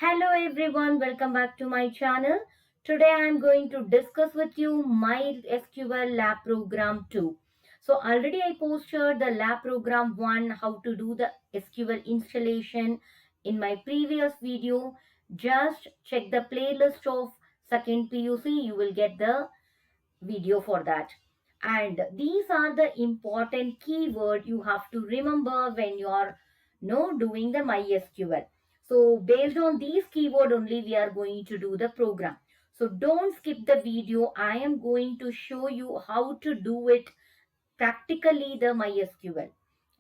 Hello everyone, welcome back to my channel. Today I am going to discuss with you MySQL lab program 2. So already I posted the lab program 1, how to do the SQL installation in my previous video. Just check the playlist of second PUC, you will get the video for that. And these are the important keyword you have to remember when you are doing the MySQL. So based on these keyword only we are going to do the program. So don't skip the video. I am going to show you how to do it practically the MySQL.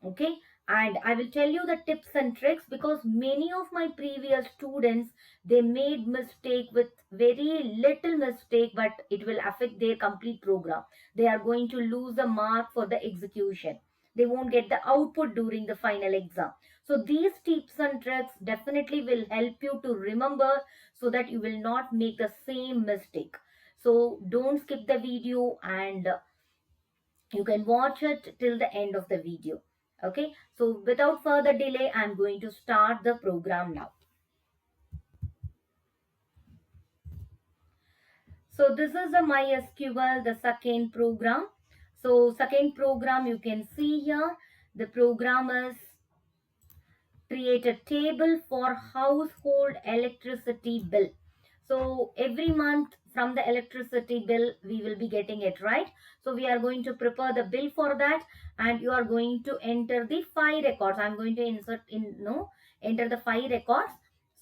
Okay, and I will tell you the tips and tricks because many of my previous students they made mistake with very little mistake, but it will affect their complete program. They are going to lose the mark for the execution. They won't get the output during the final exam. So these tips and tricks definitely will help you to remember so that you will not make the same mistake. So don't skip the video and you can watch it till the end of the video. Okay, so without further delay I'm going to start the program now. So this is the MySQL, the second program. So second program you can see here, the program is create a table for household electricity bill. So every month from the electricity bill we will be getting it, right? So we are going to prepare the bill for that, and you are going to enter the 5 records. I'm going to insert in no enter the 5 records.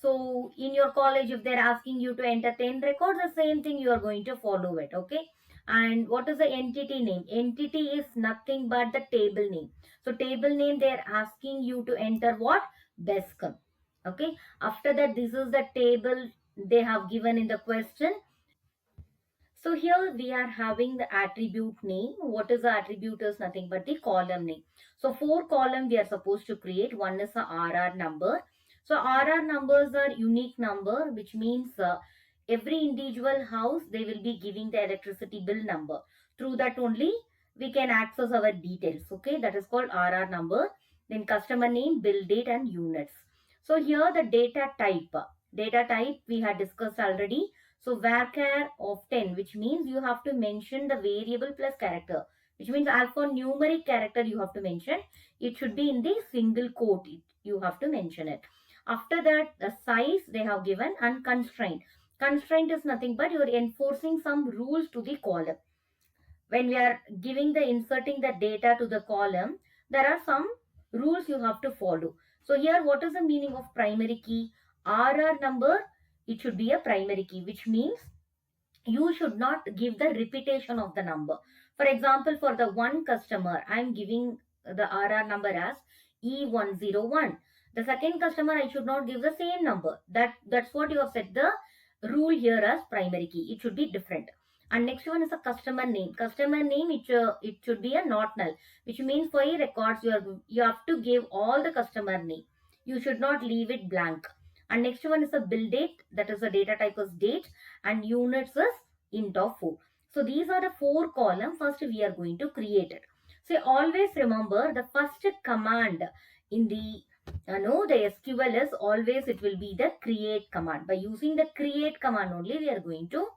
So in your college if they're asking you to enter 10 records, the same thing you are going to follow it. Okay, and what is the entity name? Entity is nothing but the table name. So table name they're asking you to enter what? Bescom. Okay, after that this is the table they have given in the question. So here we are having the attribute name. What is the attribute is nothing but the column name. So 4 column we are supposed to create. One is a RR number. So RR numbers are unique number, which means every individual house they will be giving the electricity bill number. Through that only we can access our details. Okay, that is called RR number. Then customer name, bill date and units. So here the data type. Data type we had discussed already. So varchar of 10, which means you have to mention the variable plus character, which means alphanumeric character you have to mention. It should be in the single quote. You have to mention it. After that, the size they have given and constraint. Constraint is nothing but you are enforcing some rules to the column. When we are giving the inserting the data to the column, there are some rules you have to follow. So here, what is the meaning of primary key? RR number, it should be a primary key, which means you should not give the repetition of the number. For example, for the one customer, I am giving the RR number as E101. The second customer, I should not give the same number. That's what you have set the rule here as primary key. It should be different. And next one is a customer name. Customer name, it should be a not null, which means for your records, you have to give all the customer name. You should not leave it blank. And next one is a bill date. That is the data type is date, and units is int of 4. So these are the 4 columns. First we are going to create it. So always remember the first command in the the SQL is always it will be the create command. By using the create command only we are going to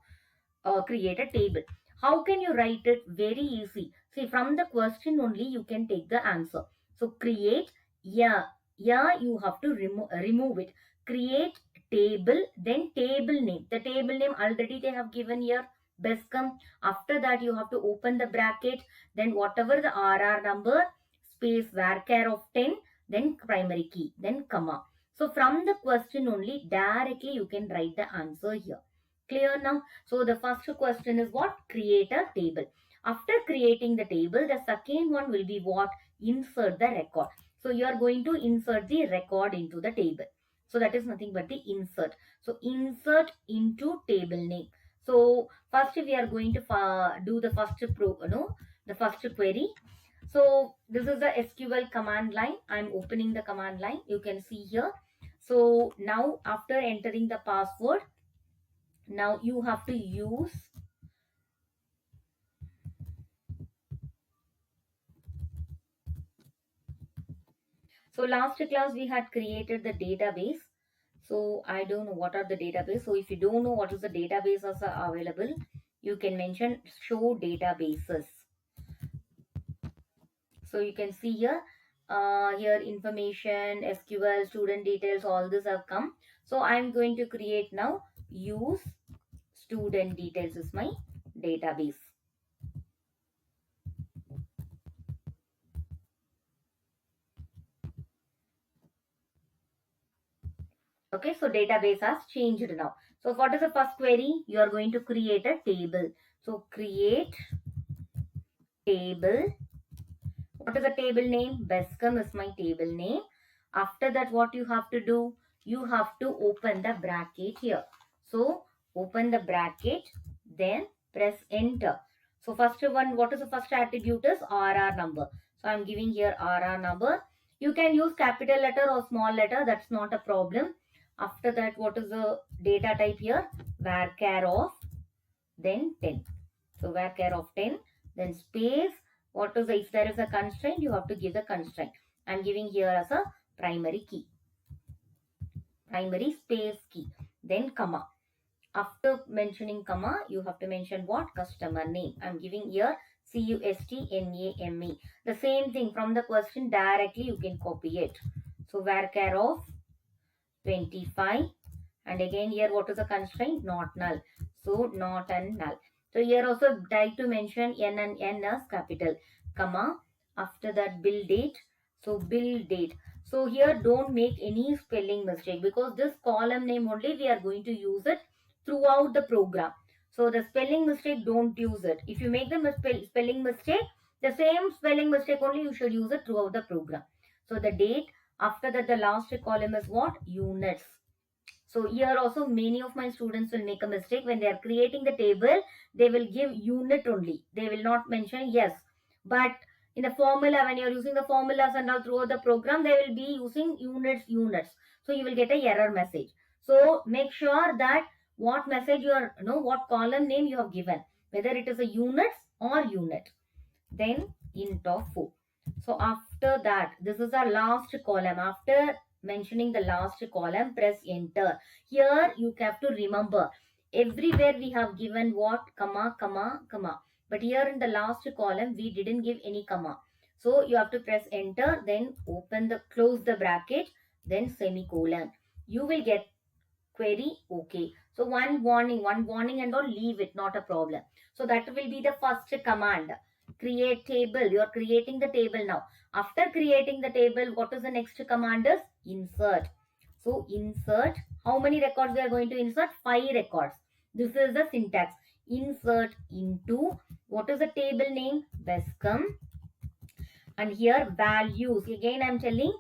create a table. How can you write it? Very easy. See, from the question only you can take the answer. So create, yeah, you have to remove it. Create table, then table name. The table name already they have given here, Bescom. After that you have to open the bracket, then whatever the RR number, space varchar of 10, then primary key, then comma. So from the question only directly you can write the answer here. Clear now? So the first question is what? Create a table. After creating the table, the second one will be what? Insert the record. So you are going to insert the record into the table. So that is nothing but the insert. So insert into table name. So first we are going to do the the first query. So this is the SQL command line. I'm opening the command line. You can see here. So now after entering the password, now you have to use, so last class we had created the database. So I don't know what are the database. So if you don't know what is the database as available, you can mention show databases. So you can see here, here information, SQL, student details, all this have come. So I'm going to create now use student details is my database. Okay, so database has changed now. So what is the first query? You are going to create a table. So create table. What is the table name? Bescom is my table name. After that, what you have to do? You have to open the bracket here. So open the bracket, then press enter. So first one, what is the first attribute is RR number. So I'm giving here RR number. You can use capital letter or small letter. That's not a problem. After that, what is the data type here? Varchar of, then 10. So varchar of 10, then space. What is the, if there is a constraint, you have to give the constraint. I'm giving here as a primary key, primary space key, then comma. After mentioning comma, you have to mention what? Customer name. I'm giving here CUSTNAME. The same thing from the question directly you can copy it. So varchar of 25, and again here what is the constraint? Not null. So not and null. So here also try to mention n and n as capital, comma. After that bill date. So bill date. So here don't make any spelling mistake, because this column name only we are going to use it throughout the program. So the spelling mistake, don't use it. If you make the spelling mistake, the same spelling mistake only you should use it throughout the program. So the date. After that, the last column is what? Units. So here also many of my students will make a mistake when they are creating the table. They will give unit only. They will not mention yes. But in the formula, when you are using the formulas and all throughout the program, they will be using units. So you will get a error message. So make sure that what message you are, what column name you have given, whether it is a units or unit. Then int of 4. So after that, this is our last column. After mentioning the last column, press enter. Here you have to remember, everywhere we have given what? Comma, comma, comma. But here in the last column, we didn't give any comma. So you have to press enter, then close the bracket, then semicolon. You will get query okay. So one warning and all, leave it, not a problem. So that will be the first command. Create table. You are creating the table now. After creating the table, what is the next command is? Insert. So insert. How many records we are going to insert? 5 records. This is the syntax. Insert into, what is the table name? Bescom. And here values. Again I am telling,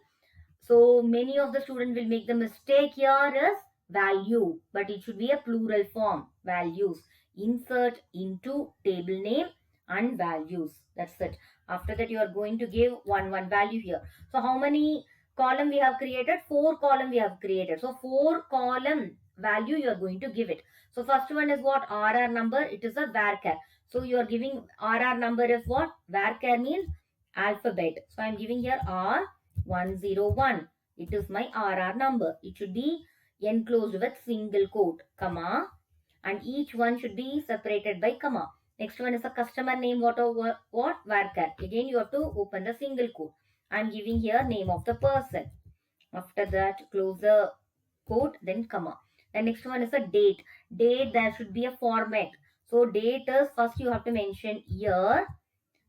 so many of the students will make the mistake here is value, but it should be a plural form, values. Insert into table name and values. That's it. After that, you are going to give one value here. So how many column we have created? 4 column we have created. So 4 column value you are going to give it. So first one is what? RR number. It is a varchar. So you are giving RR number is what? Varchar means alphabet. So I am giving here R101. It is my RR number. It should be enclosed with single quote, comma, and each one should be separated by comma. Next one is a customer name, what varchar. Again you have to open the single quote. I am giving here name of the person. After that, close the quote, then comma. The next one is a date. Date, there should be a format. So date is, first you have to mention year,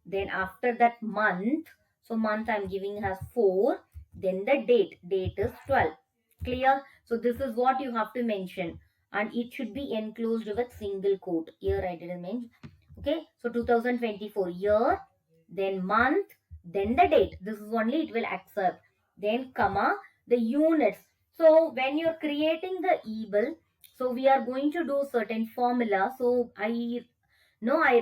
then after that month. So month I'm giving as 4, then the date is 12. Clear? So this is what you have to mention, and it should be enclosed with single quote. Here I didn't mention. Okay, so 2024 year, then month, then the date. This is only it will accept. Then comma, the units. So when you're creating the able, so we are going to do certain formula. So I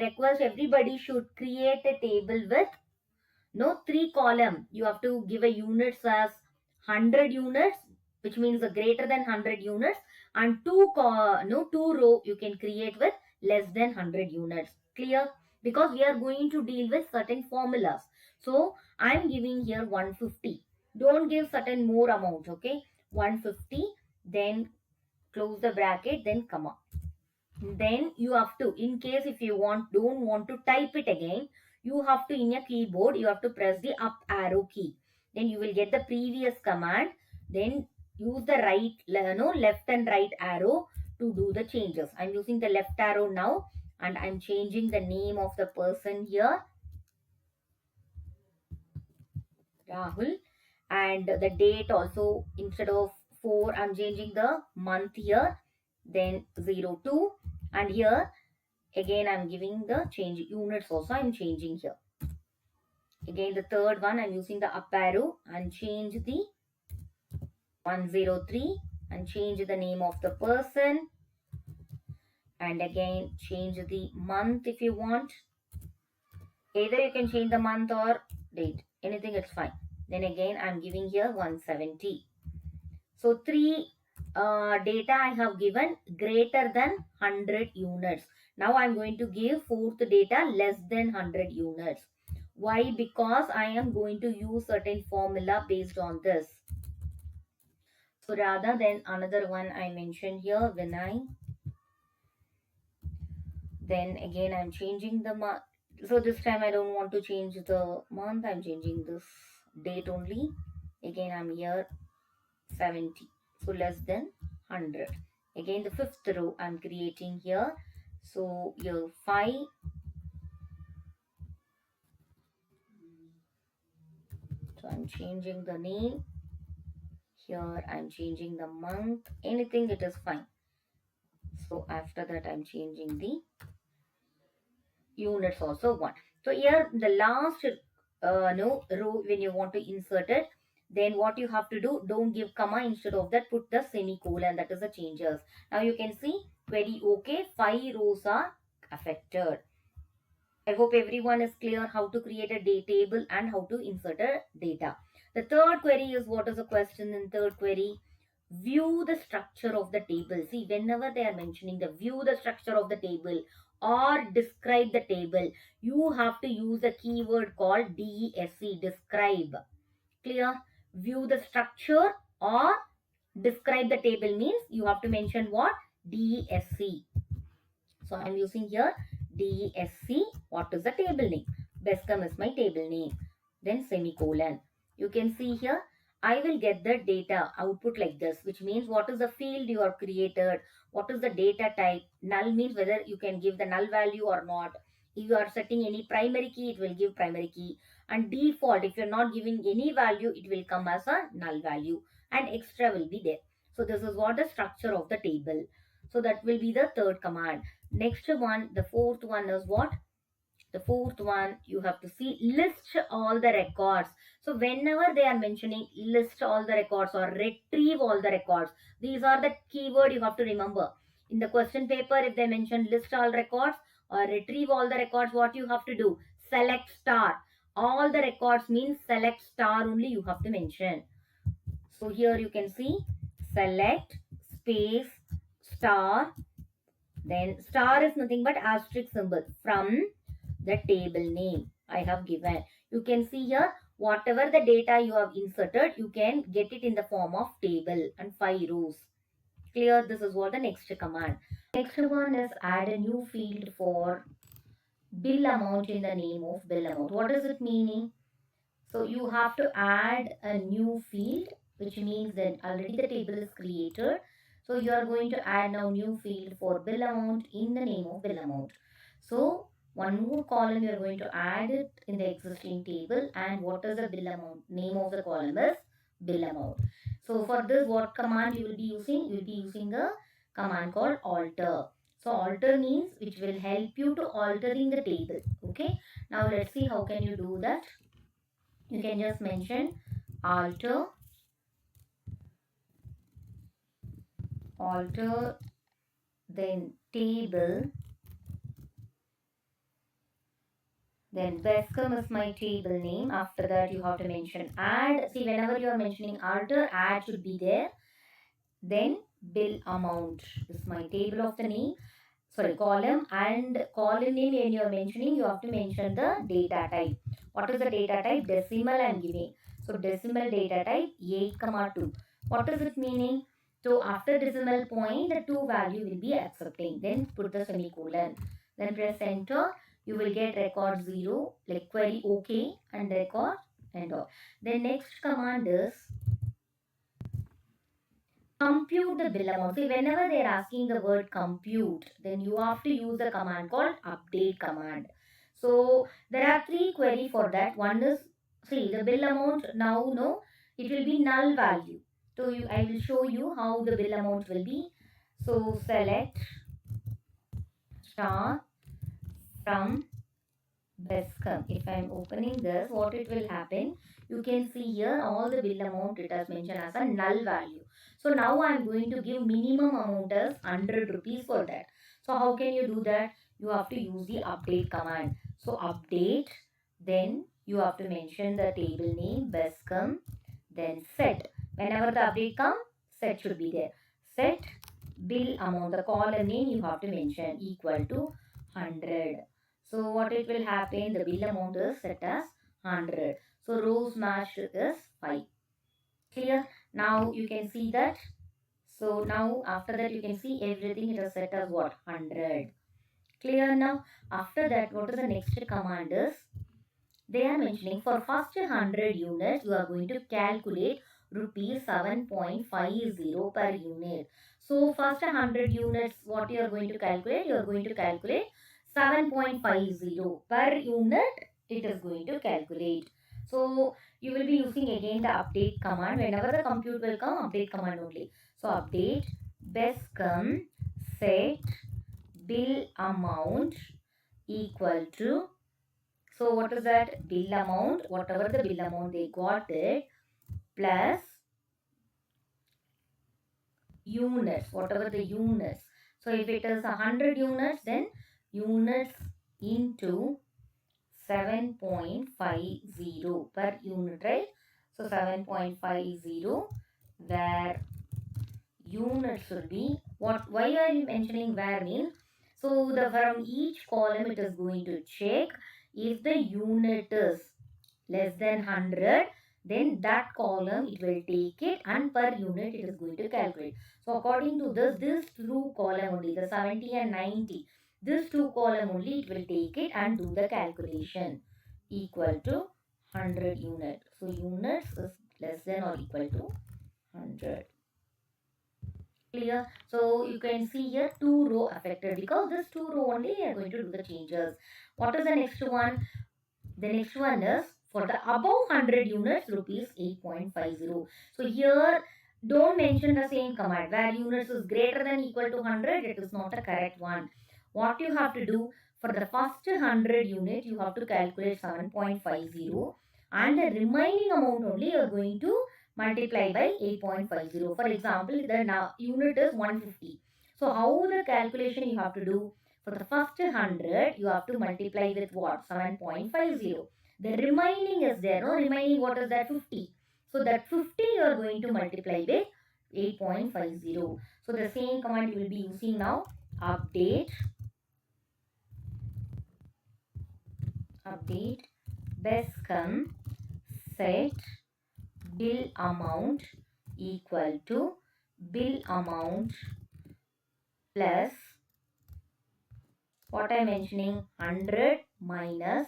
request everybody should create a table with 3 column. You have to give a units as 100 units, which means a greater than 100 units, and 2 row you can create with less than 100 units. Clear? Because we are going to deal with certain formulas. So I'm giving here 150. Don't give certain more amount. Okay, 150. then close the bracket, then comma. Then you have to, in case if you don't want to type it again, you have to, in your keyboard, you have to press the up arrow key. Then you will get the previous command. Then use the left and right arrow to do the changes. I'm using the left arrow now, and I'm changing the name of the person here, Rahul, and the date also, instead of 4, I'm changing the month here, then 02, and here again I'm giving the change units also, I'm changing here. Again the third one, I'm using the up arrow and change the 103 and change the name of the person, and again change the month if you want. Either you can change the month or date, anything, it's fine. Then again I'm giving here 170. So 3 data I have given greater than 100 units. Now I'm going to give fourth data less than 100 units. Why? Because I am going to use certain formula based on this. So rather than another one I mentioned here, Vinay. Then again I'm changing the month. So this time I don't want to change the month. I'm changing this date only. Again I'm here 70. So less than 100. Again the fifth row I'm creating here. So here 5. So I'm changing the name. Here I'm changing the month. Anything, it is fine. So after that I'm changing the units also 1. So here the last row, when you want to insert it, then what you have to do, don't give comma, instead of that put the semicolon, that is the changes. Now you can see query okay, 5 rows are affected. I hope everyone is clear how to create a table and how to insert a data. The third query is, what is the question in third query? View the structure of the table. See, whenever they are mentioning the view the structure of the table or describe the table, you have to use a keyword called DESC, describe. Clear? View the structure or describe the table means you have to mention what? DESC. So I'm using here DESC. What is the table name? Bescom is my table name. Then semicolon. You can see here, I will get the data output like this, which means what is the field you have created, what is the data type. Null means whether you can give the null value or not. If you are setting any primary key, it will give primary key. And default, if you're not giving any value, it will come as a null value. And extra will be there. So this is what the structure of the table. So that will be the third command. Next one, the fourth one is what? The fourth one, you have to see list all the records. So whenever they are mentioning list all the records or retrieve all the records, these are the keyword you have to remember. In the question paper, if they mention list all records or retrieve all the records, what you have to do? Select star. All the records means select star only you have to mention. So here you can see select space star. Then star is nothing but asterisk symbol from the table name I have given. You can see here whatever the data you have inserted, you can get it in the form of table and 5 rows. Clear? This is what the next command. Next one is add a new field for bill amount in the name of bill amount. What is it meaning? So you have to add a new field, which means that already the table is created. So you are going to add now new field for bill amount in the name of bill amount. So one more column you are going to add it in the existing table, and what is the bill amount? Name of the column is bill amount. So for this, what command you will be using? You will be using a command called alter. So alter means which will help you to altering the table. Okay. Now let's see how can you do that. You can just mention alter then table, then Bescom is my table name. After that you have to mention add. See, whenever you are mentioning alter, add should be there. Then bill amount is my table of the name, sorry, column, and column name when you are mentioning, you have to mention the data type. What is the data type? Decimal I am giving. So decimal data type 8, 2. What is it meaning? So after decimal point, the 2 value will be accepting. Then put the semicolon. Then press enter. You will get record 0, like query OK and record and all. The next command is compute the bill amount. See, whenever they are asking the word compute, then you have to use the command called update command. So there are 3 queries for that. One is, see, the bill amount now, no, it will be null value. So I will show you how the bill amount will be. So select star from Bescom. If I am opening this, what it will happen, you can see here all the bill amount it has mentioned as a null value. So now I am going to give minimum amount as 100 rupees for that. So how can you do that? You have to use the update command. So update, then you have to mention the table name Bescom, then set. Whenever the update comes, set should be there. Set bill amount, the column name you have to mention equal to 100. So what it will happen, the bill amount is set as 100. So rows matched is 5. Clear? Now you can see that. So now after that you can see everything it is set as what? 100. Clear now? After that, what is the next command is? They are mentioning for first 100 units, you are going to calculate rupees 7.50 per unit. So first 100 units, what you are going to calculate? You are going to calculate 7.50 per unit. It is going to calculate. So you will be using again the update command. Whenever the compute will come, update command only. So update Bescom set bill amount equal to, so what is that? Bill amount, whatever the bill amount they got it, plus units, whatever the units. So if it is 100 units, then units into 7.50 per unit, right? So 7.50, where units should be, what, why are you mentioning where means? So the from each column it is going to check if the unit is less than 100, then that column it will take it and per unit it is going to calculate. So according to this two column only, the 70 and 90, this two column only it will take it and do the calculation equal to 100 unit. So units is less than or equal to 100. Clear? So you can see here 2 row affected because this 2 row only are going to do the changes. What is the next one? The next one is for the above 100 units, rupees 8.50. So here, don't mention the same command. Where units is greater than equal to 100, it is not a correct one. What you have to do, for the first 100 unit, you have to calculate 7.50 and the remaining amount only you are going to multiply by 8.50. For example, the unit is 150. So how the calculation you have to do? For the first 100, you have to multiply with what? 7.50. The remaining is there. No, remaining what is that? 50. So that 50 you are going to multiply with 8.50. So the same command you will be using now. Update Bescom set bill amount equal to bill amount plus what I am mentioning, 100 minus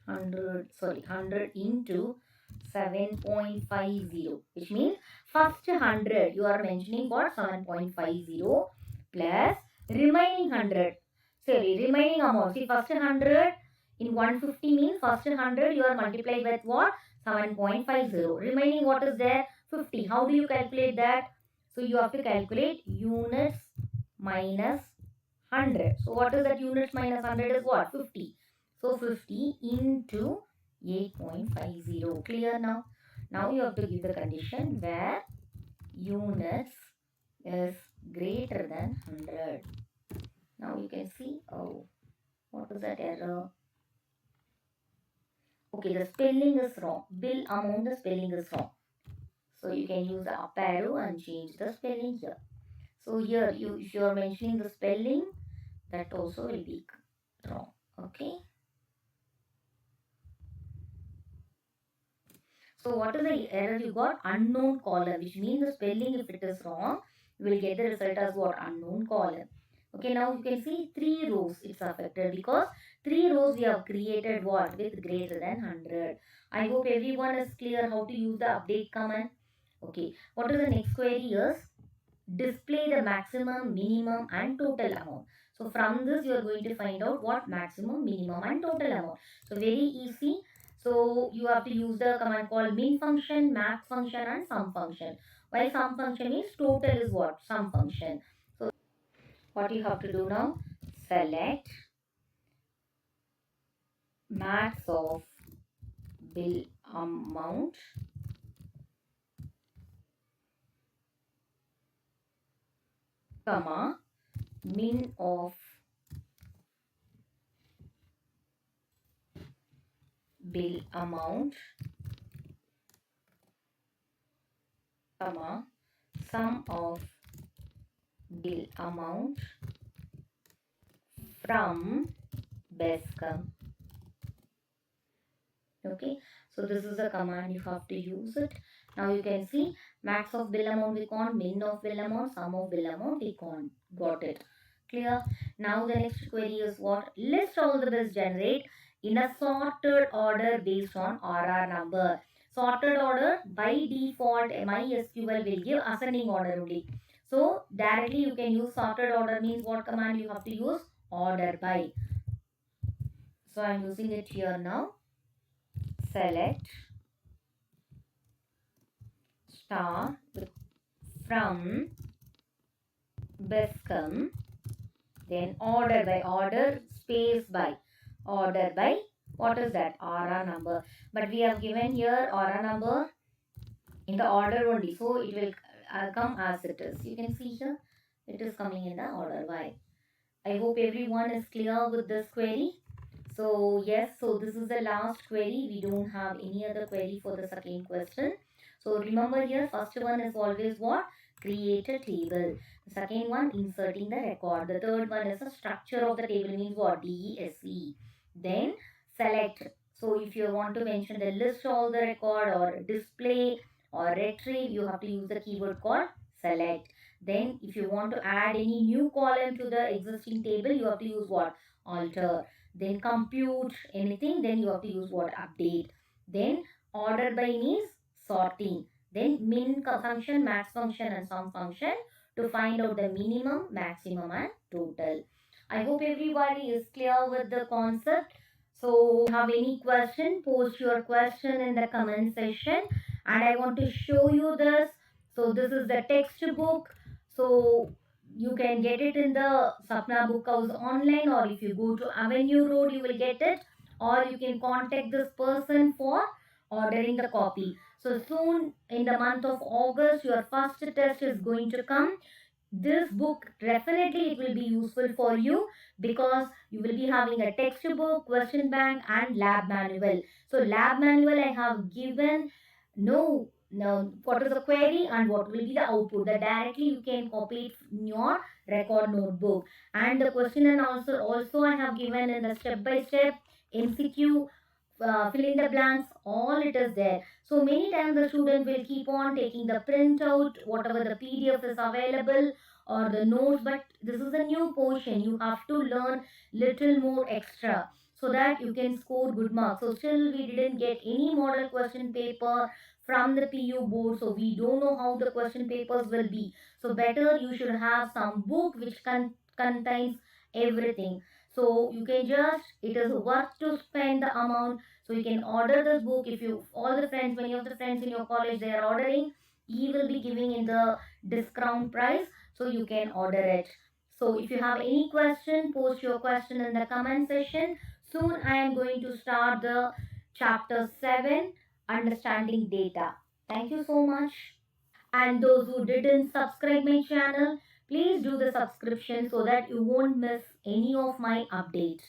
100 into 7.50, which means first 100 you are mentioning for 7.50 plus remaining 100. Sorry, remaining amount. See, first 100 in 150 means first 100 you are multiplied with what? 7.50. Remaining what is there? 50. How do you calculate that? So you have to calculate units minus 100. So what is that? Units minus 100 is what? 50. So 50 into 8.50. Clear now? Now you have to give the condition where units is greater than 100. Now you can see, oh, what is that error? Okay, the spelling is wrong. Bill amount, the spelling is wrong. So you can use the up arrow and change the spelling here. So here, if you are mentioning the spelling, that also will be wrong. Okay. So what is the error you got? Unknown column, which means the spelling, if it is wrong, you will get the result as what? Unknown column. Okay, now you can see 3 rows it's affected because 3 rows we have created what? With greater than 100. I hope everyone is clear how to use the update command. Okay, what is the next query is display the maximum, minimum and total amount. So from this you are going to find out what maximum, minimum and total amount. So very easy. So you have to use the command called min function, max function and sum function. Why sum function is total is what? Sum function. So what you have to do now? Select max of bill amount, comma, min of bill amount, comma, sum of bill amount from BESCOM. Okay, so this is the command you have to use it. Now you can see max of bill amount we can't, min of bill amount, sum of bill amount we can't. Got it? Clear? Now the next query is what? List all the bills generate in a sorted order based on RR number. Sorted order by default MySQL will give ascending order only. So directly you can use sorted order means what command you have to use? Order by. So I am using it here now. Select star from BESCOM, then order space by, order by, what is that? RR number. But we have given here RR number in the order only, so it will come as it is. You can see here it is coming in the order by. I hope everyone is clear with this query. So yes, so this is the last query. We don't have any other query for the second question. So remember here, first one is always what? Create a table. The second one, inserting the record. The third one is the structure of the table means what? DESE. Then select. So if you want to mention the list all the record or display or retrieve, you have to use the keyword called select. Then if you want to add any new column to the existing table, you have to use what? Alter. Then compute anything, then you have to use what? Update. Then order by means sorting. Then min function, max function and sum function to find out the minimum, maximum and total. I hope everybody is clear with the concept. So if you have any question, post your question in the comment section. And I want to show you this. So this is the textbook. So you can get it in the Sapna Book House online, or if you go to Avenue Road, you will get it, or you can contact this person for ordering the copy. So soon in the month of August, your first test is going to come. This book definitely it will be useful for you because you will be having a textbook, question bank and lab manual. So lab manual I have given no, what is the query and what will be the output that directly you can copy it in your record notebook. And the question and answer also I have given in the step by step MCQ, fill in the blanks, all it is there. So many times the student will keep on taking the printout, whatever the PDF is available or the notes, but this is a new portion. You have to learn little more extra so that you can score good marks. So still we didn't get any model question paper from the PU board, so we don't know how the question papers will be. So better you should have some book which contains everything. So you can just, it is worth to spend the amount. So you can order this book. If you, all the friends, many of the friends in your college, they are ordering, he will be giving in the discount price. So you can order it. So if you have any question, post your question in the comment section. Soon I am going to start the chapter 7, understanding data. Thank you so much. And those who didn't subscribe my channel, please do the subscription so that you won't miss any of my updates.